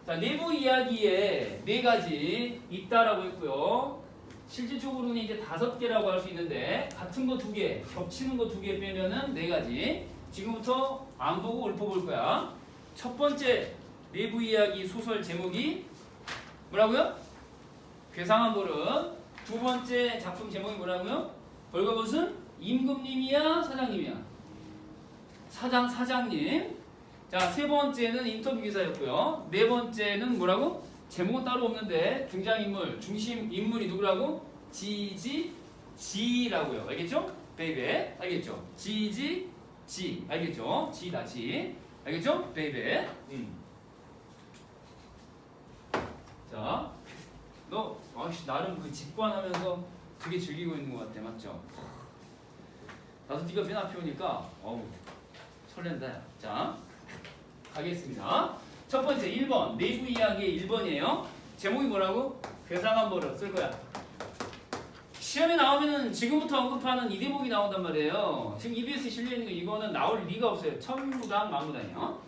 자, 내부 이야기에 4가지 있다라고 했고요. 실질적으로는 이제 5개라고 할 수 있는데 같은 거 2개, 겹치는 거 2개 빼면은 4가지. 지금부터 안 보고 읊어볼 거야. 첫 번째 내부 이야기 소설 제목이 뭐라고요? 괴상한 버릇. 두 번째 작품 제목이 뭐라고요? 벌거벗은 임금님이야 사장님이야? 사장님. 자, 세 번째는 인터뷰 기사였고요. 네 번째는 뭐라고? 제목은 따로 없는데 등장인물, 중심 인물이 누구라고? 지라고요. 알겠죠? 베이베. 알겠죠? 지. 알겠죠? 지다 지. 알겠죠? 베이베. 자, 너 나름 그 직관하면서 되게 즐기고 있는 것 같아. 맞죠? 나도 네가 맨 앞에 오니까 어우 설렌다. 자, 가겠습니다. 첫 번째 1번 내부 이야기의 1번이에요. 제목이 뭐라고? 괴상한 버릇 쓸 거야. 시험에 나오면은 지금부터 언급하는 이 대목이 나온단 말이에요. 지금 EBS에 실려있는 거 이거는 나올 리가 없어요. 천무당 만무당이요.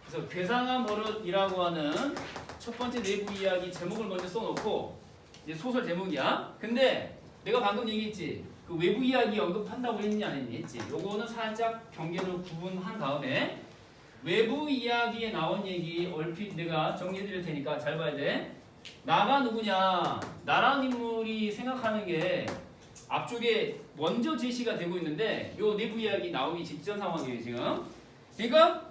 그래서 괴상한 버릇이라고 하는 첫 번째 내부 이야기 제목을 먼저 써놓고 이제 소설 제목이야. 근데 내가 방금 얘기했지. 그 외부 이야기 언급한다고 했니 안 했니 했지. 요거는 살짝 경계를 구분한 다음에 외부 이야기에 나온 얘기 얼핏 내가 정리해 드릴 테니까 잘 봐야 돼. 나가 누구냐? 나라는 인물이 생각하는 게 앞쪽에 먼저 제시가 되고 있는데 요 내부 이야기 나오기 직전 상황이에요 지금. 그러니까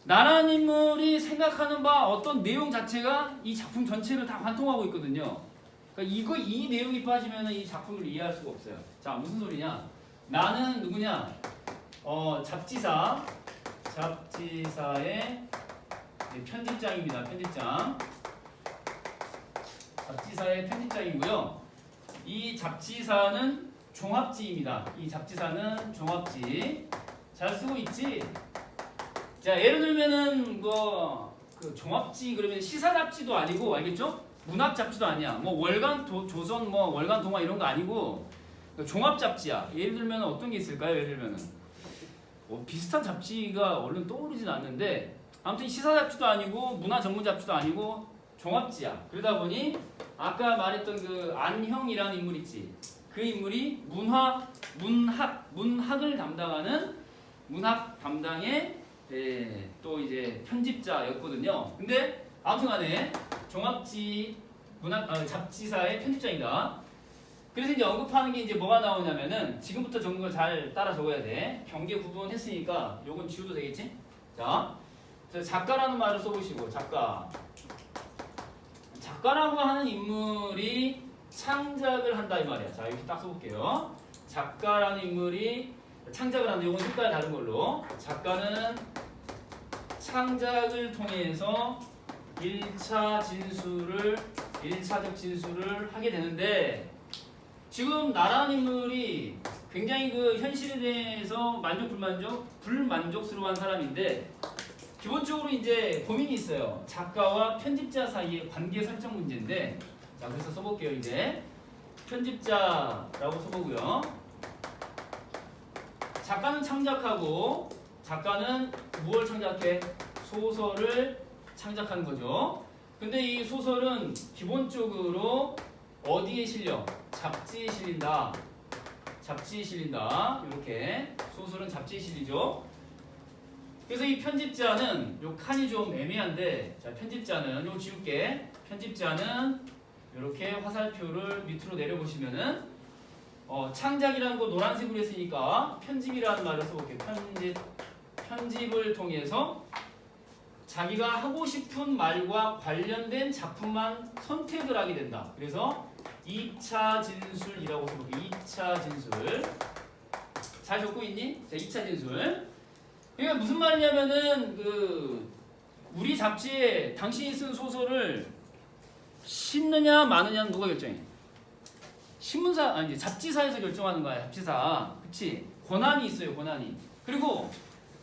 나라는 인물이 생각하는 바 어떤 내용 자체가 이 작품 전체를 다 관통하고 있거든요. 그러니까 이 내용이 빠지면 이 작품을 이해할 수가 없어요. 자, 무슨 소리냐? 나는 누구냐? 잡지사의 편집장입니다. 잡지사의 편집장이고요. 이 잡지사는 종합지입니다. 이 잡지사는 종합지. 잘 쓰고 있지? 자, 예를 들면은 그 종합지 그러면 시사 잡지도 아니고 알겠죠? 문학 잡지도 아니야. 뭐 월간 조선 뭐 월간 동화 이런 거 아니고 종합 잡지야. 예를 들면 어떤 게 있을까요? 예를 들면은 비슷한 잡지가 얼른 떠오르진 않는데 아무튼 시사 잡지도 아니고 문화 전문 잡지도 아니고 종합지야. 그러다 보니 아까 말했던 그 안형이라는 인물 있지. 그 인물이 문학을 담당하는 문학 담당의 또 이제 편집자였거든요. 근데 아무튼간에 잡지사의 편집장이다. 그래서 이제 언급하는 게 이제 뭐가 나오냐면은 지금부터 적는 걸 잘 따라 적어야 돼. 경계 구분했으니까 요건 지워도 되겠지? 자, 작가라는 말을 써보시고 작가라고 하는 인물이 창작을 한다 이 말이야. 자, 여기 딱 써볼게요. 작가라는 인물이 창작을 한다. 요건 색깔 다른 걸로. 작가는 창작을 통해서 1차적 진술을 하게 되는데 지금 나라는 인물이 굉장히 그 현실에 대해서 불만족스러워한 사람인데 기본적으로 이제 고민이 있어요. 작가와 편집자 사이의 관계 설정 문제인데 자, 그래서 써볼게요. 이제 편집자라고 써보고요. 작가는 창작하고 작가는 무엇을 창작해? 소설을 창작하는 거죠. 근데 이 소설은 기본적으로 어디에 실려? 잡지에 실린다. 이렇게 소설은 잡지에 실리죠. 그래서 이 편집자는 요 칸이 좀 애매한데 자, 편집자는 요 지울게. 편집자는 이렇게 화살표를 밑으로 내려보시면은 창작이라는 거 노란색으로 했으니까 편집이라는 말을 써볼게요. 편집을 통해서 자기가 하고 싶은 말과 관련된 작품만 선택을 하게 된다. 그래서 2차 진술이라고 써볼게요. 2차 진술. 잘 적고 있니? 자, 2차 진술. 그러니까 무슨 말이냐면은 우리 잡지에 당신이 쓴 소설을 싣느냐 마느냐는 누가 결정해? 잡지사에서 결정하는 거야. 잡지사. 그치? 권한이 있어요. 권한이. 그리고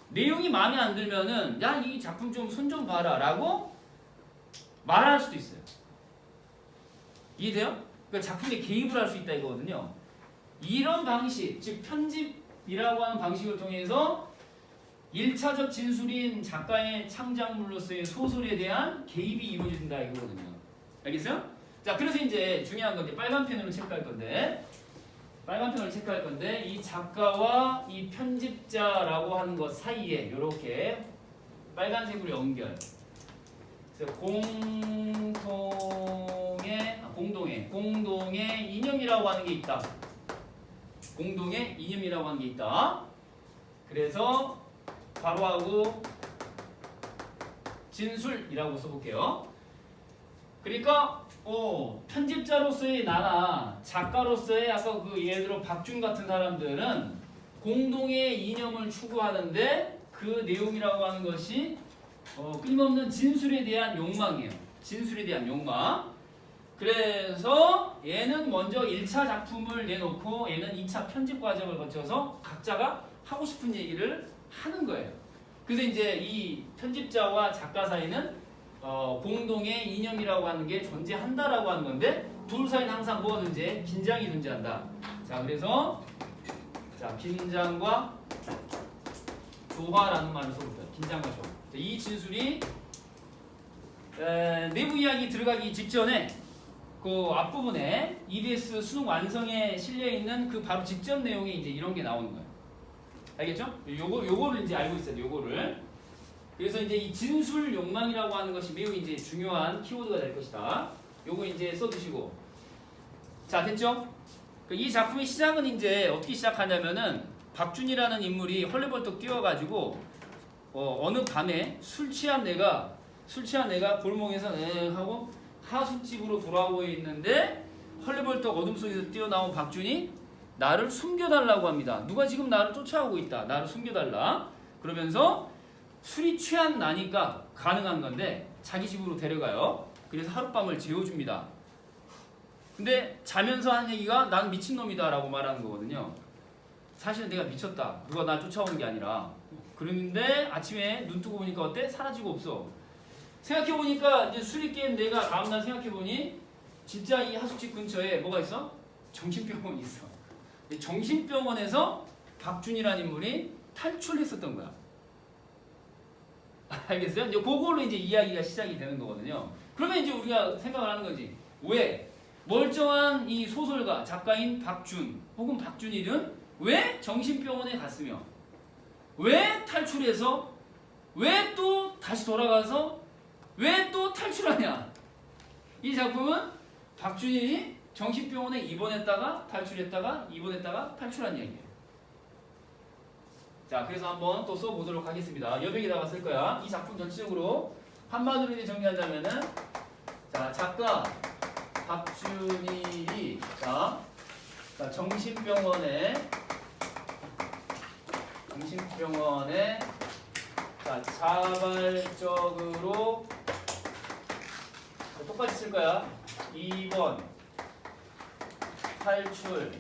내용이 마음에 안 들면은 야, 이 작품 좀 손 좀 봐라 라고 말할 수도 있어요. 이해돼요? 그러니까 작품에 개입을 할 수 있다 이거거든요. 이런 방식, 즉 편집이라고 하는 방식을 통해서 1차적 진술인 작가의 창작물로서의 소설에 대한 개입이 이루어진다 이거거든요. 알겠어요? 자, 그래서 이제 중요한 건 이제 빨간 펜으로 체크할 건데, 이 작가와 이 편집자라고 하는 것 사이에 이렇게 빨간색으로 연결. 그래서 공동의 이념이라고 하는 게 있다. 공동의 이념이라고 하는 게 있다. 그래서 괄호하고 진술이라고 써볼게요. 그러니까 편집자로서의 나나 작가로서의 아까 그 예를 들어 박준 같은 사람들은 공동의 이념을 추구하는데 그 내용이라고 하는 것이 끊임없는 진술에 대한 욕망이에요. 진술에 대한 욕망. 그래서 얘는 먼저 1차 작품을 내놓고 얘는 2차 편집 과정을 거쳐서 각자가 하고 싶은 얘기를 하는 거예요. 그래서 이제 이 편집자와 작가 사이는 공동의 이념이라고 하는 게 존재한다라고 하는 건데 둘 사이는 항상 뭐가 존재해? 긴장이 존재한다. 자, 그래서 긴장과 조화라는 말을 써볼게요. 긴장과 조화. 이 진술이 내부 이야기 들어가기 직전에 그 앞부분에 EBS 수능 완성에 실려 있는 그 바로 직전 내용에 이제 이런 게 나오는 거예요. 알겠죠? 요거를 이제 알고 있어야 돼. 요거를. 그래서 이제 이 진술 욕망이라고 하는 것이 매우 이제 중요한 키워드가 될 것이다. 요거 이제 써두시고. 자, 됐죠? 이 작품의 시작은 이제 어떻게 시작하냐면은 박준이라는 인물이 헐레벌떡 뛰어가지고 어느 밤에 술 취한 내가 골목에서 하고 하숙집으로 돌아오고 있는데 헐레벌떡 어둠 속에서 뛰어나온 박준이 나를 숨겨달라고 합니다. 누가 지금 나를 쫓아오고 있다. 나를 숨겨달라. 그러면서 술이 취한 나니까 가능한 건데 자기 집으로 데려가요. 그래서 하룻밤을 재워줍니다. 근데 자면서 한 얘기가 난 미친놈이다 라고 말하는 거거든요. 사실은 내가 미쳤다. 누가 날 쫓아오는 게 아니라. 그런데 아침에 눈 뜨고 보니까 어때? 사라지고 없어. 생각해보니까 이제 술이 깬 내가 다음날 생각해보니 진짜 이 하숙집 근처에 뭐가 있어? 정신병원이 있어. 정신병원에서 박준이라는 인물이 탈출했었던 거야. 알겠어요? 이제 그걸로 이제 이야기가 시작이 되는 거거든요. 그러면 이제 우리가 생각을 하는 거지. 왜? 멀쩡한 이 소설가, 작가인 박준 혹은 박준일은 왜 정신병원에 갔으며 왜 탈출해서 왜 또 다시 돌아가서 왜 또 탈출하냐? 이 작품은 박준일이 정신병원에 입원했다가 탈출했다가 입원했다가 탈출한 얘기예요. 자, 그래서 한번 또 써보도록 하겠습니다. 여백에다가 쓸 거야. 이 작품 전체적으로 한마디로 이제 정리하자면은 자, 작가 박준일이 정신병원에 자발적으로 똑같이 쓸 거야. 2번 탈출.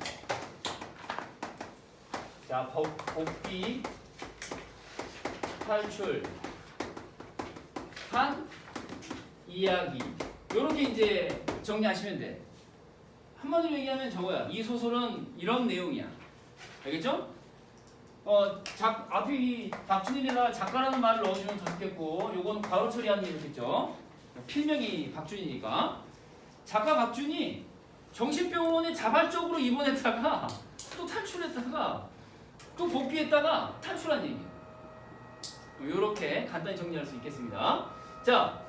자, 복귀 탈출 한 이야기. 요렇게 이제 정리하시면 돼. 한마디로 얘기하면 저거야. 이 소설은 이런 내용이야. 알겠죠? 앞에 박준일이나 작가라는 말을 넣어주면 더 좋겠고, 요건 괄호 처리하는 게 좋겠죠? 필명이 박준이니까. 작가 박준이 정신병원에 자발적으로 입원했다가 또 탈출했다가 또 복귀했다가 탈출한 얘기예요. 요렇게 간단히 정리할 수 있겠습니다. 자,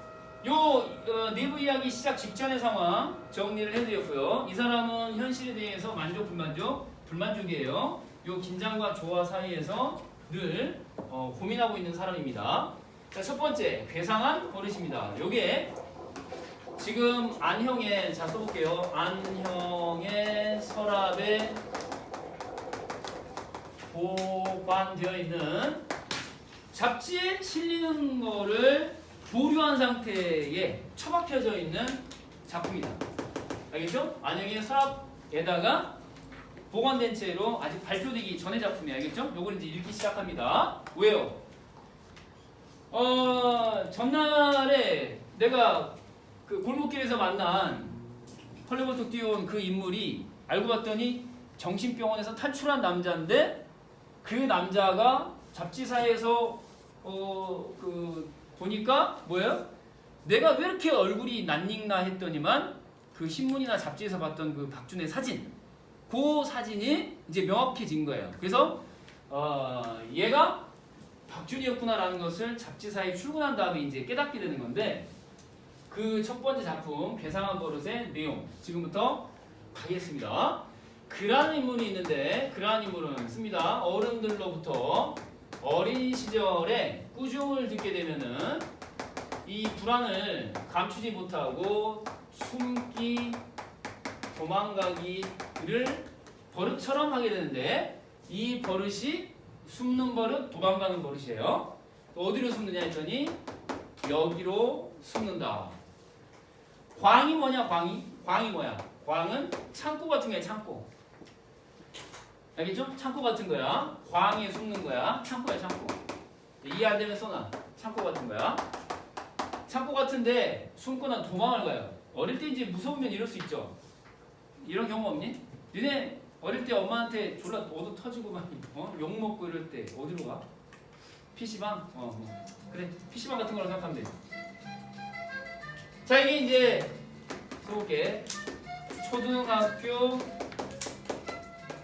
내부 이야기 시작 직전의 상황 정리를 해드렸고요. 이 사람은 현실에 대해서 만족, 불만족, 불만족이에요. 요 긴장과 조화 사이에서 늘 고민하고 있는 사람입니다. 자, 첫 번째 괴상한 버릇입니다. 요게 지금 안형에 자 써볼게요. 안형의 서랍에 보관되어 있는 잡지에 실리는 거를 보류한 상태에 처박혀져 있는 작품이다. 알겠죠? 안형의 서랍에다가 보관된 채로 아직 발표되기 전의 작품이 알겠죠? 요걸 이제 읽기 시작합니다. 왜요? 전날에 내가 그 골목길에서 만난 헐레벌떡 뛰어온 그 인물이 알고 봤더니 정신병원에서 탈출한 남자인데 그 남자가 잡지사에서 보니까 뭐예요? 내가 왜 이렇게 얼굴이 낯익나 했더니만 그 신문이나 잡지에서 봤던 그 박준의 사진, 그 사진이 이제 명확해진 거예요. 그래서 얘가 박준이었구나라는 것을 잡지사에 출근한 다음에 이제 깨닫게 되는 건데, 그 첫 번째 작품 괴상한 버릇의 내용 지금부터 가겠습니다. 그러한 인물이 있는데, 그러한 인물은 씁니다. 어른들로부터 어린 시절에 꾸중을 듣게 되면은 이 불안을 감추지 못하고 숨기, 도망가기를 버릇처럼 하게 되는데, 이 버릇이 숨는 버릇, 도망가는 버릇이에요. 어디로 숨느냐 했더니 여기로 숨는다. 광이 뭐냐? 광이 뭐야? 광은 창고 같은 거야. 창고. 알겠죠? 창고 같은 거야. 광에 숨는 거야. 창고야, 창고. 이해 안 되면 써놔. 창고 같은 거야. 창고 같은데 숨거나 도망을 가요. 어릴 때 이제 무서우면 이럴 수 있죠. 이런 경험 없니? 니네 어릴 때 엄마한테 졸라 얻어 터지고 막 욕 먹고 이럴 때 어디로 가? PC방? 그래. PC방 같은 거로 생각하면 돼. 자, 이게 이제 써볼게. 초등학교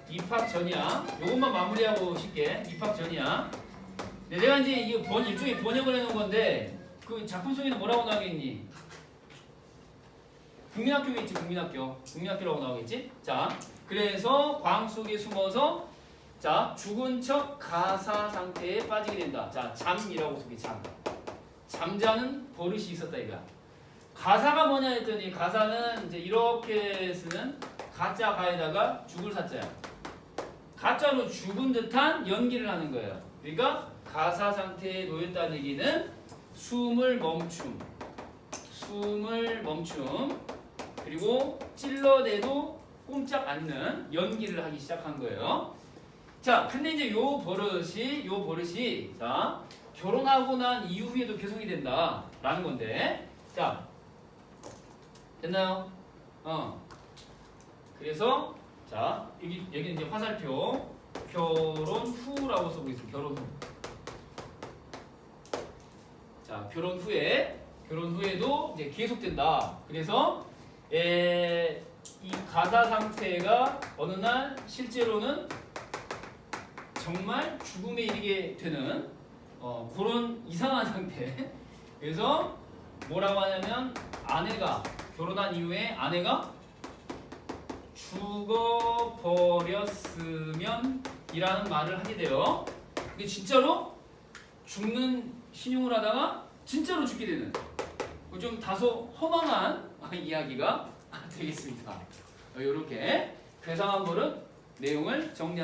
입학 전이야. 요것만 마무리하고 쉽게. 입학 전이야. 네, 내가 이제 이거 일종의 번역을 해놓은 건데, 그 작품 속에는 뭐라고 나오겠니? 국민학교겠지, 국민학교. 국민학교라고 나오겠지? 자, 그래서 광 속에 숨어서, 자, 죽은 척 가사 상태에 빠지게 된다. 자, 잠이라고 속에 잠. 잠자는 버릇이 있었다, 이거야. 가사가 뭐냐 했더니, 가사는 이제 이렇게 쓰는 가짜 가에다가 죽을 사자야. 가짜로 죽은 듯한 연기를 하는 거예요. 그러니까 가사 상태에 놓였다는 얘기는 숨을 멈춤, 그리고 찔러대도 꼼짝 않는 연기를 하기 시작한 거예요. 자, 근데 이제 요 버릇이 자, 결혼하고 난 이후에도 계속이 된다라는 건데, 자, 됐나요? 그래서 자, 여기 이제 화살표 결혼 후라고 쓰고 있어요. 결혼 후. 자, 결혼 후에도 이제 계속된다. 그래서 이 가사 상태가 어느 날 실제로는 정말 죽음에 이르게 되는 그런 이상한 상태. 그래서 뭐라고 하냐면, 아내가 결혼한 이후에 아내가 죽어버렸으면 이라는 말을 하게 돼요. 이게 진짜로 죽는 신용을 하다가 진짜로 죽게 되는, 좀 다소 허망한 이야기가 되겠습니다. 이렇게 괴상한 버릇 내용을 정리합니다.